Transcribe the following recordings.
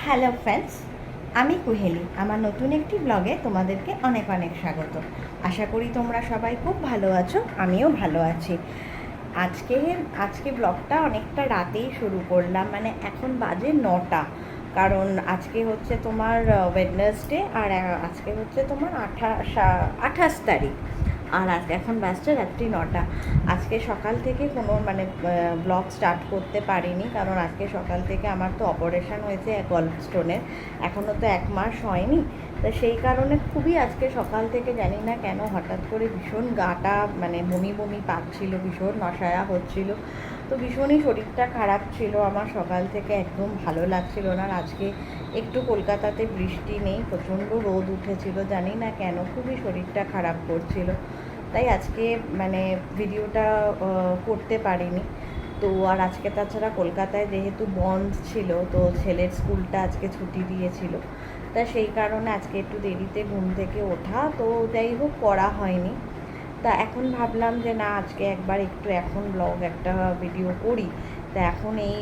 Hello friends, আমি কুহেলি। আমার নতুন একটি ব্লগে তোমাদেরকে অনেক অনেক স্বাগত। আশা করি তোমরা সবাই খুব ভালো আছো, আমিও ভালো আছি। আজকে ব্লগটা অনেকটা রাতেই শুরু করলাম, মানে এখন বাজে 9টা। কারণ আজকে হচ্ছে তোমার ওয়েডনেসডে, আর আজকে হচ্ছে তোমার 28 তারিখ। আর এখন বাজছে রাত্রি 9টা। আজকে সকাল থেকে কোনো ব্লগ স্টার্ট করতে পারিনি, কারণ আজকে সকাল থেকে আমার তো অপারেশন হয়েছে গলফ স্টোনের। এখনও তো 1 মাস হয়নি। তা সেই কারণে খুবই আজকে সকাল থেকে জানি না কেন হঠাৎ করে ভীষণ গাটা বমি বমি পাচ্ছিল, ভীষণ নশায়া হচ্ছিল। তো ভীষণই শরীরটা খারাপ ছিল আমার, সকাল থেকে একদম ভালো লাগছিল না। আজকে একটু কলকাতাতে বৃষ্টি নেই, প্রচণ্ড রোদ উঠেছিল, জানি না কেন খুবই শরীরটা খারাপ করছিল। তাই আজকে ভিডিওটা করতে পারিনি। তো আর আজকে তাছাড়া কলকাতায় যেহেতু বন্ধ ছিল, তো ছেলের স্কুলটা আজকে ছুটি দিয়েছিল, তা সেই কারণে আজকে একটু দেরিতে ঘুম থেকে ওঠা, তো যাই হোক করা হয়নি। তা এখন ভাবলাম যে না, আজকে একবার একটু এখন ব্লগ একটা ভিডিও করি। তা এখন এই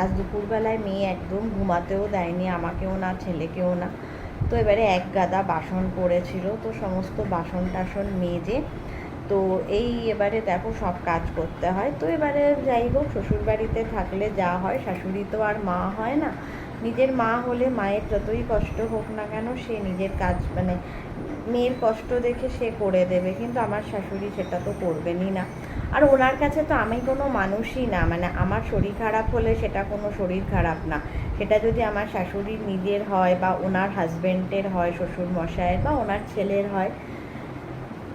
আজ দুপুরবেলায় মেয়ে একদম ঘুমাতেও দেয়নি, আমাকেও না ছেলেকেও না। তো এবারে এক গাদা বাসন পড়েছিল, তো সমস্ত বাসন টাসন মেজে, তো এবারে দেখো সব কাজ করতে হয়। তো এবারে যাই হোক, শ্বশুরবাড়িতে থাকলে যা হয়, শাশুড়ি তো আর মা হয় না। নিজের মা হলে মায়ের যতই কষ্ট হোক না কেন, সে নিজের কাজ মেয়ের কষ্ট দেখে সে করে দেবে, কিন্তু আমার শাশুড়ি সেটা তো করবেনই না। আর ওনার কাছে তো আমি কোনো মানুষই না, আমার শরীর খারাপ হলে সেটা কোনো শরীর খারাপ না। সেটা যদি আমার শাশুড়ির নিজের হয়, বা ওনার হাজব্যান্ডের হয়, শ্বশুর মশাইয়ের, বা ওনার ছেলের হয়,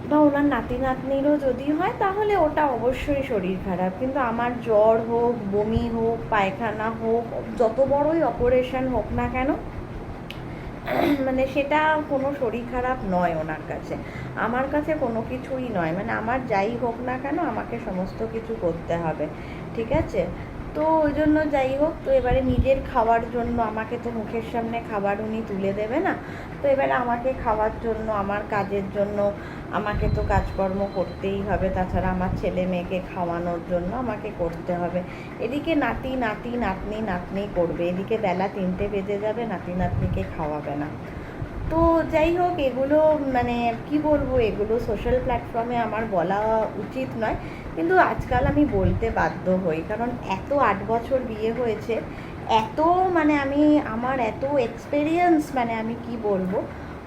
বা ওনার নাতি নাতনিরও যদি হয়, তাহলে ওটা অবশ্যই শরীর খারাপ। কিন্তু আমার জ্বর হোক, বমি হোক, পায়খানা হোক, যত বড়ই অপারেশন হোক না কেন, সেটা কোনো শরীর খারাপ নয় ওনার কাছে। আমার কাছে কোনো কিছুই নয়, আমার যাই হোক না কেন আমাকে সমস্ত কিছু করতে হবে, ঠিক আছে? তো ওই জন্য যাই হোক, তো এবারে নিজের খাওয়ার জন্য আমাকে তো মুখের সামনে খাবার উনি তুলে দেবে না। তো এবারে আমাকে খাওয়ার জন্য, আমার কাজের জন্য আমাকে তো কাজকর্ম করতেই হবে, তাছাড়া আমার ছেলে মেয়েকে খাওয়ানোর জন্য আমাকে করতে হবে। এদিকে নাতনি করবে, এদিকে বেলা 3টে বেজে যাবে, নাতনিকে খাওয়াবে না। তো যাই হোক, এগুলো কি বলবো, এগুলো সোশ্যাল প্ল্যাটফর্মে আমার বলা উচিত নয়, কিন্তু আজকাল আমি বলতে বাধ্য হই, কারণ এত 8 বছর বিয়ে হয়েছে, এত আমি আমার এত এক্সপেরিয়েন্স, আমি কি বলবো,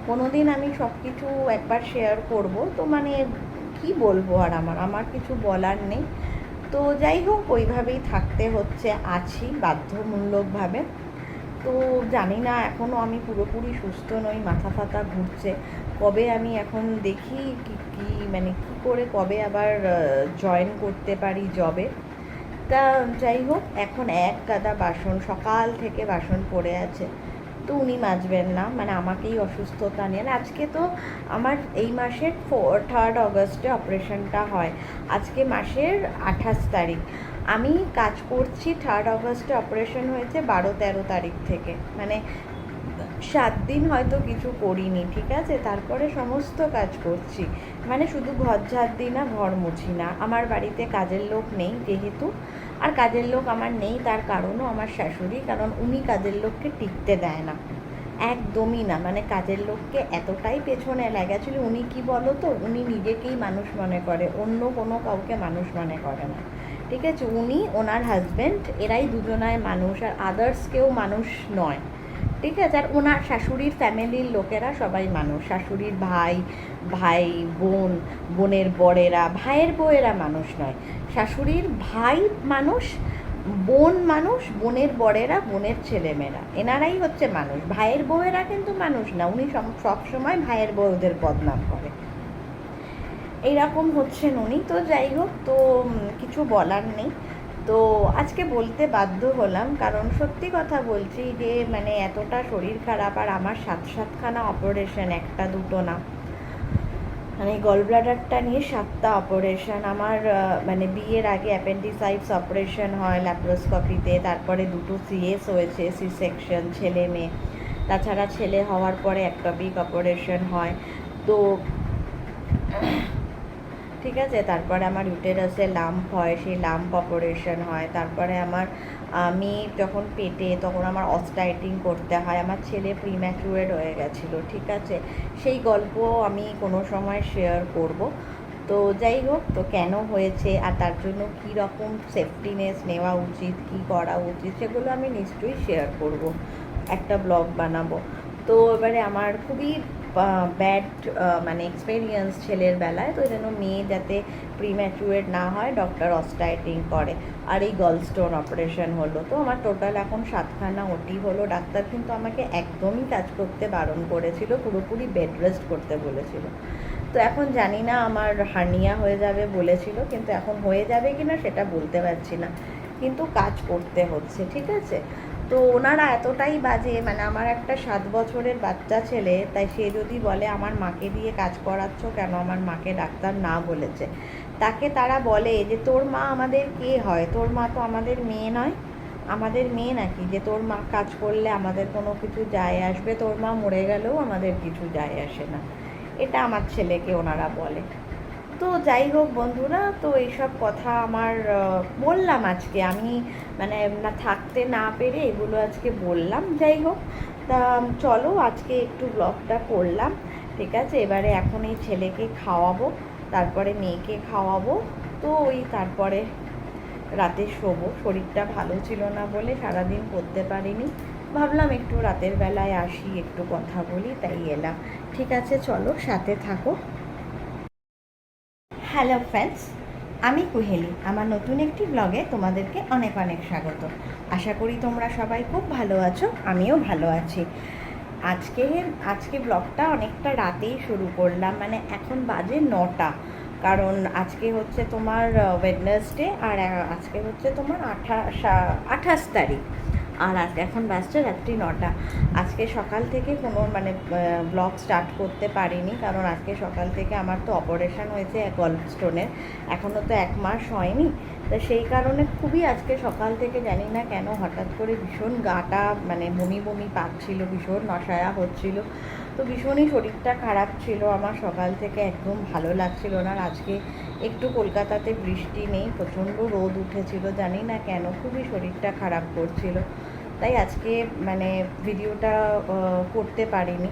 কোনো দিন আমি সব কিছু একবার শেয়ার করব, তো কি বলবো, আর আমার কিছু বলার নেই। তো যাই হোক, ওইভাবেই থাকতে হচ্ছে, আছি বাধ্যমূলকভাবে। তো জানি না, এখনও আমি পুরোপুরি সুস্থ নই, মাথা ফাতা ঘুরছে। কবে আমি এখন দেখি কি কি কী করে কবে আবার জয়েন করতে পারি জবে। তা যাই হোক, এখন এক গাদা বাসন, সকাল থেকে বাসন পড়ে আছে, তো উনি মাজবেন না, আমাকেই অসুস্থতা নিয়ে। আজকে তো আমার এই মাসের 3rd অগস্টে অপারেশনটা হয়, আজকে মাসের 28 তারিখ। আমি কাজ করছি 3rd অগস্টে অপারেশন হয়েছে, 12-13 তারিখ থেকে, 7 দিন হয়তো কিছু করিনি, ঠিক আছে? তারপরে সমস্ত কাজ করছি, শুধু ঘর ঝাড় দিই না, ঘর মুছি না। আমার বাড়িতে কাজের লোক নেই যেহেতু, আর কাজের লোক আমার নেই তার কারণও আমার শাশুড়ি, কারণ উনি কাজের লোককে টিকতে দেয় না, একদমই না। কাজের লোককে এতটাই পেছনে লেগেছিল, উনি কি বলো তো, উনি নিজেকেই মানুষ মনে করে, অন্য কোনো কাউকে মানুষ মনে করে না, ঠিক আছে? উনি, ওনার হাজব্যান্ড, এরাই দুজনায় মানুষ, আর আদার্স কেউ মানুষ নয়, ঠিক আছে? আর ওনার শাশুড়ির ফ্যামিলির লোকেরা সবাই মানুষ, শাশুড়ির ভাই বোন, বোনের বরেরা, ভাইয়ের বউয়েরা মানুষ নয়, শাশুড়ির ভাই মানুষ, বোন মানুষ, বোনের বরেরা, বোনের ছেলেমেয়েরা, এনারাই হচ্ছে মানুষ। ভাইয়ের বউয়েরা কিন্তু মানুষ না, উনি সবসময় ভাইয়ের বউদের বদনাম করে, এইরকম হচ্ছেন উনি। তো যাই হোক, তো কিছু বলার নেই। তো আজকে বলতে বাধ্য হলাম, কারণ সত্যি কথা বলছি যে এতটা শরীর খারাপ, আর আমার 7খানা অপারেশন, একটা দুটো না, গল ব্লাডারটা নিয়ে 7টা অপারেশন আমার। বিয়ের আগে অ্যাপেন্ডিসাইটিস অপারেশন হয় ল্যাপ্রোস্কোপিতে, তারপরে 2টো সিএস হয়েছে, সি সেকশন, ছেলে মেয়ে। তাছাড়া ছেলে হওয়ার পরে একটপিক অপারেশন হয়। তো ঠিক আছে, তারপরে আমার ইউটেরাসে লাম্প হয়, সেই লাম্প অপারেশন হয়। তারপরে আমার আমি যখন পেটে, তখন আমার অস্টাইটিং করতে হয়, আমার ছেলে প্রিম্যাচুরেট হয়ে গেছিলো, ঠিক আছে, সেই গল্প আমি কোনো সময় শেয়ার করব। তো যাই হোক, তো কেন হয়েছে আর তার জন্য কী রকম সেফটিনেস নেওয়া উচিত, কী করা উচিত, সেগুলো আমি নিশ্চয়ই শেয়ার করব, একটা ব্লগ বানাবো। তো এবারে আমার খুবই ব্যাড মানে এক্সপেরিয়েন্স ছেলের বেলায়, তো যেন মেয়ে যাতে প্রিম্যাচুরেট না হয় ডক্টর অস্টাইটিং করে, আর এই গলস্টোন অপারেশন হলো। তো আমার টোটাল এখন 7খানা ওটি হলো। ডাক্তার কিন্তু আমাকে একদমই কাজ করতে বারণ করেছিল, পুরোপুরি বেড রেস্ট করতে বলেছিল। তো এখন জানি না, আমার হার্নিয়া হয়ে যাবে বলেছিল, কিন্তু এখন হয়ে যাবে কি না সেটা বলতে পারছি না, কিন্তু কাজ করতে হচ্ছে, ঠিক আছে। তো ওনারা এতটাই বাজে, মানে আমার একটা 7 বছরের বাচ্চা ছেলে, তাই সে যদি বলে আমার মাকে দিয়ে কাজ করাচ্ছ কেন, আমার মাকে ডাক্তার না বলেছে, তাকে তারা বলে যে তোর মা আমাদের কে হয়, তোর মা তো আমাদের মেয়ে নয়, আমাদের মেয়ে নাকি যে তোর মা কাজ করলে আমাদের কোনো কিছু যায় আসবে, তোর মা মরে গেলেও আমাদের কিছু যায় আসে না, এটা আমার ছেলেকে ওনারা বলে। তো যাই হোক বন্ধুরা, তো এইসব কথা আমার বললাম আজকে আমি, মানে না থাকতে না পেরে এগুলো আজকে বললাম। যাই হোক, তা চলো আজকে একটু ব্লগটা করলাম, ঠিক আছে। এবারে এখন এই ছেলেকে খাওয়াবো, তারপরে মেয়েকে খাওয়াবো, তো ওই তারপরে রাতে শোবো। শরীরটা ভালো ছিল না বলে সারাদিন করতে পারিনি, ভাবলাম একটু রাতের বেলায় আসি, একটু কথা বলি, তাই এলাম। ঠিক আছে, চলো সাথে থাকো। হ্যালো ফ্রেন্ডস, আমি কুহেলি, আমার নতুন একটি ব্লগে তোমাদেরকে অনেক অনেক স্বাগত। আশা করি তোমরা সবাই খুব ভালো আছো, আমিও ভালো আছি। আজকে আজকে ব্লগটা অনেকটা রাতেই শুরু করলাম, মানে এখন বাজে 9টা, কারণ আজকে হচ্ছে তোমার ওয়েডনেসডে, আর আজকে হচ্ছে তোমার 28 তারিখ, আর এখন বাজছে রাত্রি 9টা। আজকে সকাল থেকে কোনো মানে ব্লগ স্টার্ট করতে পারিনি, কারণ আজকে সকাল থেকে আমার তো অপারেশন হয়েছে গলস্টোনের, এখনও তো 1 মাস হয়নি। তো সেই কারণে খুবই আজকে সকাল থেকে জানি না কেন হঠাৎ করে ভীষণ গাটা মানে বমি বমি পাচ্ছিল, ভীষণ নশায়া হচ্ছিল, তো ভীষণই শরীরটা খারাপ ছিল আমার, সকাল থেকে একদম ভালো লাগছিল না। আজকে একটু কলকাতাতে বৃষ্টি নেই, প্রচণ্ড রোদ উঠেছিল, জানি না কেন খুবই শরীরটা খারাপ করছিল, তাই আজকে মানে ভিডিওটা করতে পারিনি।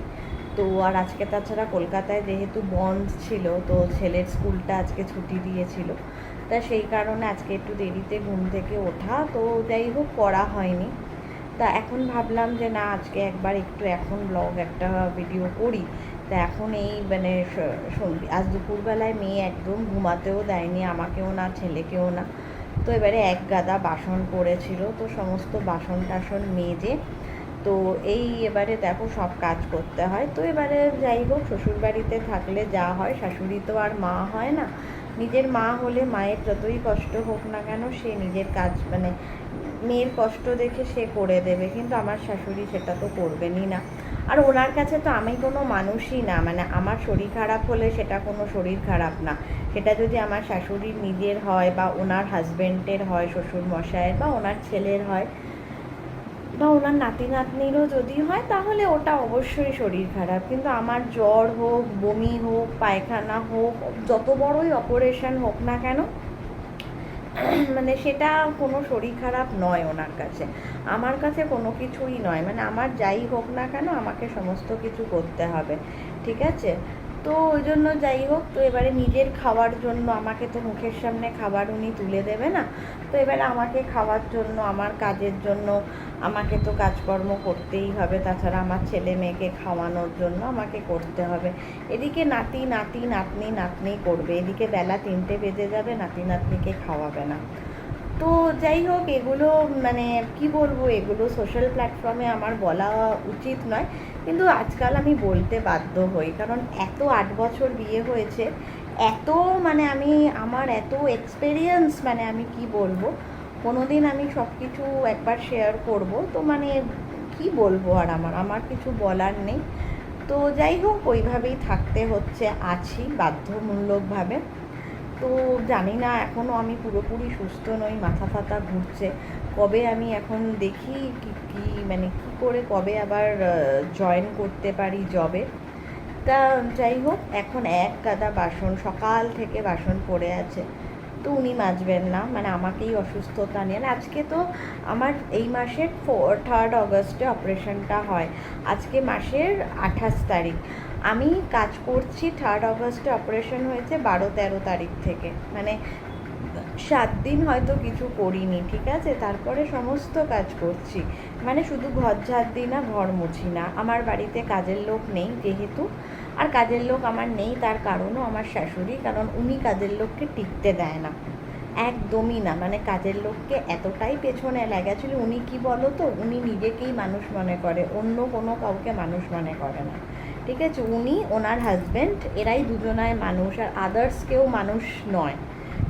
তো আর আজকে তাছাড়া কলকাতায় যেহেতু বন্ধ ছিল, তো ছেলের স্কুলটা আজকে ছুটি দিয়েছিল, তা সেই কারণে আজকে একটু দেরিতে ঘুম থেকে ওঠা, তো যাই হোক করা হয়নি। তা এখন ভাবলাম যে না, আজকে একবার একটু এখন ব্লগ একটা ভিডিও করি। তা এখন এই মানে আজ দুপুরবেলায় মেয়ে একদম ঘুমাতেও দেয়নি, আমাকেও না ছেলেকেও না। তো এবারে এক গাদা বাসন পড়েছিল, তো সমস্ত বাসন টাসন মেজে, তো এই এবারে দেখো সব কাজ করতে হয়। তো এবারে যাই হোক, শ্বশুরবাড়িতে থাকলে যা হয়, শাশুড়ি তো আর মা হয় না। নিজের মা হলে মায়ের যতই কষ্ট হোক না কেন, সে নিজের কাজ মানে মেয়ের কষ্ট দেখে সে করে দেবে, কিন্তু আমার শাশুড়ি সেটা তো করবেনই না। আর ওনার কাছে তো আমি কোনো মানুষই না, মানে আমার শরীর খারাপ হলে সেটা কোনো শরীর খারাপ না, সেটা যদি আমার শাশুড়ির নিজের হয় বা ওনার হাজব্যান্ডের হয়, শ্বশুর মশাইয়ের বা ওনার ছেলের হয় বা ওনার নাতি নাতনিরও যদি হয়, তাহলে ওটা অবশ্যই শরীর খারাপ। কিন্তু আমার জ্বর হোক, বমি হোক, পায়খানা হোক, যত বড়ই অপারেশন হোক না কেন, মানে সেটা কোনো শরীর খারাপ নয় ওনার কাছে, আমার কাছে কোনো কিছুই নয়, মানে আমার যাই হোক না কেন আমাকে সমস্ত কিছু করতে হবে, ঠিক আছে। তো ওই জন্য যাই হোক, তো এবারে নিজের খাওয়ার জন্য আমাকে তো মুখের সামনে খাবার উনি তুলে দেবে না, তো এবারে আমাকে খাওয়ার জন্য, আমার কাজের জন্য আমাকে তো কাজকর্ম করতেই হবে, তাছাড়া আমার ছেলে মেয়েকে খাওয়ানোর জন্য আমাকে করতে হবে। এদিকে নাতি নাতি নাতনি নাতনি করবে, এদিকে বেলা 3টে বেজে যাবে, নাতি নাতনিকে খাওয়াবে না। তো যাই হোক, এগুলো মানে কি বলবো, এগুলো সোশ্যাল প্ল্যাটফর্মে আমার বলা উচিত নয়, কিন্তু আজকাল আমি বলতে বাধ্য হই, কারণ এত 8 বছর বিয়ে হয়েছে, এত মানে আমি আমার এত এক্সপেরিয়েন্স, মানে আমি কি বলবো, কোনো দিন আমি সব কিছু একবার শেয়ার করব, তো মানে কি বলবো, আর আমার আমার কিছু বলার নেই। তো যাই হোক, ওইভাবেই থাকতে হচ্ছে, আছি বাধ্যমূলকভাবে। তো জানি না, এখনও আমি পুরোপুরি সুস্থ নই, মাথা ফাতা ঘুরছে, কবে আমি এখন দেখি কি মানে কী করে কবে আবার জয়েন করতে পারি জবে। তা যাই হোক, এখন এক গাদা বাসন, সকাল থেকে বাসন পড়ে আছে, তো উনি মাজবেন না, মানে আমাকেই অসুস্থতা নিয়ে। আজকে তো আমার এই মাসের 3rd অগস্টে অপারেশনটা হয়, আজকে মাসের 28 তারিখ। আমি কাজ করছি 3rd অগস্টে অপারেশন হয়েছে, 12-13 তারিখ থেকে, মানে 7 দিন হয়তো কিছু করিনি, ঠিক আছে। তারপরে সমস্ত কাজ করছি, মানে শুধু ঘর ঝাড় দিই না, ঘর মুছি না। আমার বাড়িতে কাজের লোক নেই যেহেতু, আর কাজের লোক আমার নেই তার কারণও আমার শাশুড়ি, কারণ উনি কাজের লোককে টিকতে দেয় না, একদমই না। মানে কাজের লোককে এতটাই পেছনে লেগেছিল, উনি কি বলো তো, উনি নিজেকেই মানুষ মনে করে, অন্য কোনো কাউকে মানুষ মনে করে না, ঠিক আছে। উনি, ওনার হাজব্যান্ড, এরাই দুজনায় মানুষ, আর আদার্স কেউ মানুষ নয়,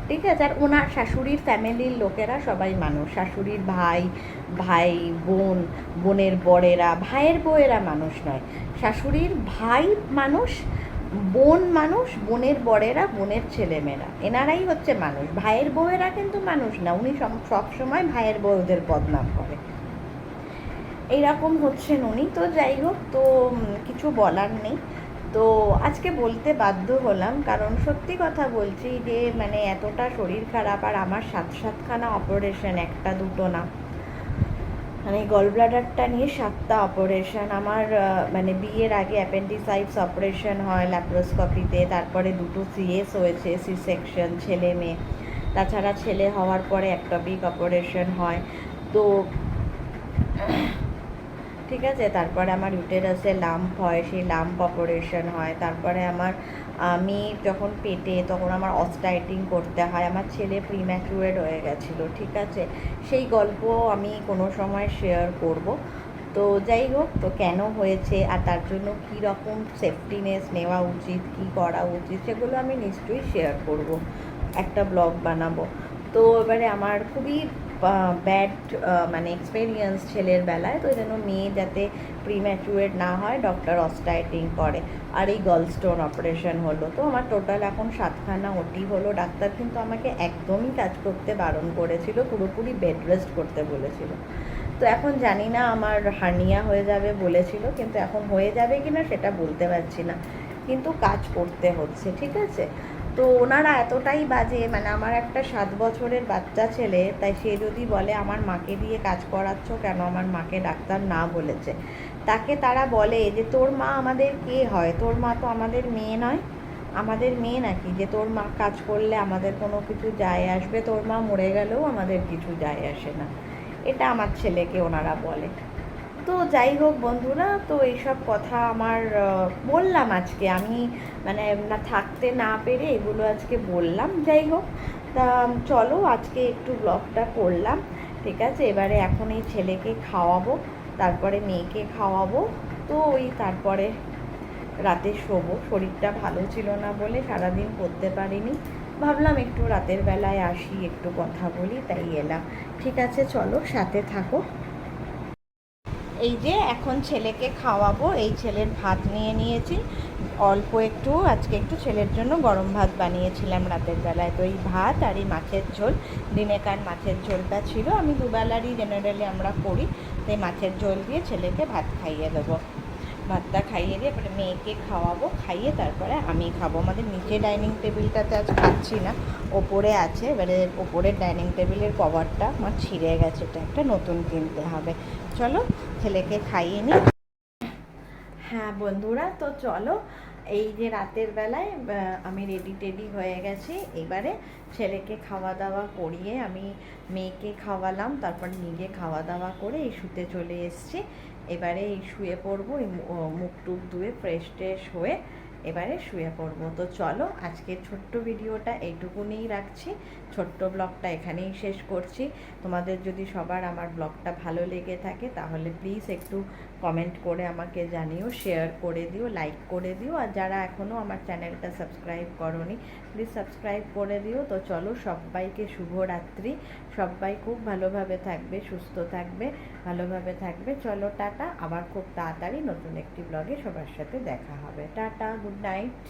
ঠিক আছে। আর ওনার শাশুড়ির ফ্যামিলির লোকেরা সবাই মানুষ, শাশুড়ির ভাই, ভাই বোন, বোনের বরেরা, ভাইয়ের বউয়েরা মানুষ নয়, শাশুড়ির ভাই মানুষ, বোন মানুষ, বোনের বরেরা, বোনের ছেলেমেয়েরা, এনারাই হচ্ছে মানুষ। ভাইয়ের বউয়েরা কিন্তু মানুষ না, উনি সব সময় ভাইয়ের বউদের বদনাম করে, এইরকম হচ্ছেন উনি। তো যাই হোক, তো কিছু বলার নেই। তো আজকে বলতে বাধ্য হলাম, কারণ সত্যি কথা বলছি যে মানে এতটা শরীর খারাপ, আর আমার 7-7খানা অপারেশন, একটা দুটো না, মানে গল ব্লাডারটা নিয়ে 7টা অপারেশন আমার। মানে বিয়ের আগে অ্যাপেন্ডিসাইটিস অপারেশন হয় ল্যাপ্রোস্কোপিতে, তারপরে 2টো সিএস হয়েছে, সি সেকশন, ছেলে মেয়ে। তাছাড়া ছেলে হওয়ার পরে একটপিক অপারেশন হয়। তো ঠিক আছে, তারপরে আমার ইউটেরাসে লাম্প হয়, সেই লাম্প অপারেশন হয়। তারপরে আমি যখন পেটে, তখন আমার অস্টাইটিং করতে হয়। আমার ছেলে প্রিম্যাচুরেট হয়ে গেছিলো, ঠিক আছে। সেই গল্প আমি কোনো সময় শেয়ার করব। তো যাই হোক, তো কেন হয়েছে আর তার জন্য কী রকম সেফটিনেস নেওয়া উচিত, কী করা উচিত, সেগুলো আমি নিশ্চয়ই শেয়ার করব, একটা ব্লগ বানাবো। তো এবারে আমার খুবই ব্যাড মানে এক্সপেরিয়েন্স ছেলের বেলায়, তো ওই জন্য মেয়ে যাতে প্রিম্যাচুরেট না হয় ডক্টর অস্টাইটিং করে, আর এই গলস্টোন অপারেশন হলো। তো আমার টোটাল এখন 7খানা ওটি হলো। ডাক্তার কিন্তু আমাকে একদমই কাজ করতে বারণ করেছিল, পুরোপুরি বেড রেস্ট করতে বলেছিল। তো এখন জানি না, আমার হার্নিয়া হয়ে যাবে বলেছিল, কিন্তু এখন হয়ে যাবে কি না সেটা বলতে পারছি না, কিন্তু কাজ করতে হচ্ছে, ঠিক আছে। তো ওনারা এতটাই বাজে, মানে আমার একটা 7 বছরের বাচ্চা ছেলে, তাই সে যদি বলে আমার মাকে দিয়ে কাজ করাচ্ছ কেন, আমার মাকে ডাক্তার না বলেছে, তাকে তারা বলে যে তোর মা আমাদের কে হয়, তোর মা তো আমাদের মেয়ে নয়, আমাদের মেয়ে নাকি যে তোর মা কাজ করলে আমাদের কোনো কিছু যায় আসবে, তোর মা মরে গেলেও আমাদের কিছু যায় আসে না, এটা আমার ছেলেকে ওনারা বলে। তো যাই হোক বন্ধুরা, তো এইসব কথা আমার বললাম আজকে আমি, মানে না থাকতে না পেরে এগুলো আজকে বললাম। যাই হোক, তা চলো আজকে একটু ব্লগটা করলাম, ঠিক আছে। এবারে এখন এই ছেলেকে খাওয়াবো, তারপরে মেয়েকে খাওয়াবো, তো ওই তারপরে রাতে শোবো। শরীরটা ভালো ছিল না বলে সারাদিন করতে পারিনি, ভাবলাম একটু রাতের বেলায় আসি, একটু কথা বলি, তাই এলাম। ঠিক আছে, চলো সাথে থাকো। এই যে এখন ছেলেকে খাওয়াবো, এই ছেলের ভাত নিয়ে নিয়েছি অল্প একটু, আজকে একটু ছেলের জন্য গরম ভাত বানিয়েছিলাম রাতের বেলায়। তো এই ভাত আর এই মাছের ঝোল, দিনেকার মাছের ঝোলটা ছিল, আমি দুবেলারই জেনারেলি আমরা করি, তো এই মাছের ঝোল দিয়ে ছেলেকে ভাত খাইয়ে দেবো। ভাতটা খাইয়ে দিয়ে এবারে মেয়েকে খাওয়াবো, খাইয়ে তারপরে আমি খাবো। আমাদের নিচে ডাইনিং টেবিলটাতে আজ খাচ্ছি না, ওপরে আছে। এবারে ওপরের ডাইনিং টেবিলের কভারটা আমার ছিঁড়ে গেছে, এটা একটা নতুন কিনতে হবে। চলো ছেলেকে খাইয়ে নিই। হ্যাঁ বন্ধুরা, তো চলো, এই যে রাতের বেলায় আমি রেডি টেডি হয়ে গেছি। এবারে ছেলেকে খাওয়া দাওয়া করিয়ে আমি মেয়েকে খাওয়ালাম, তারপর নিজে খাওয়া দাওয়া করে এই শুতে চলে এসেছি। এবারে এই শুয়ে পড়বো, এই মুখ টুক ধুয়ে ফ্রেশ ট্রেশ হয়ে এবারে শুয়ে পড়বো। তো চলো আজকের ছোট্ট ভিডিওটা এইটুকুনিই রাখছি, ছোট্ট ব্লগটা এখানেই শেষ করছি। তোমাদের যদি সবার আমার ব্লগটা ভালো লেগে থাকে তাহলে প্লিজ একটু কমেন্ট করে আমাকে জানিও, শেয়ার করে দিও, লাইক করে দিও, আর যারা এখনও আমার চ্যানেলটা সাবস্ক্রাইব করোনি প্লিজ সাবস্ক্রাইব করে দিও। তো চলো, সবাইকে শুভরাত্রি, সবাই খুব ভালোভাবে থাকবে, সুস্থ থাকবে, ভালোভাবে থাকবে। চলো টাটা, আবার খুব তাড়াতাড়ি নতুন একটি ব্লগে সবার সাথে দেখা হবে। Tata, good night.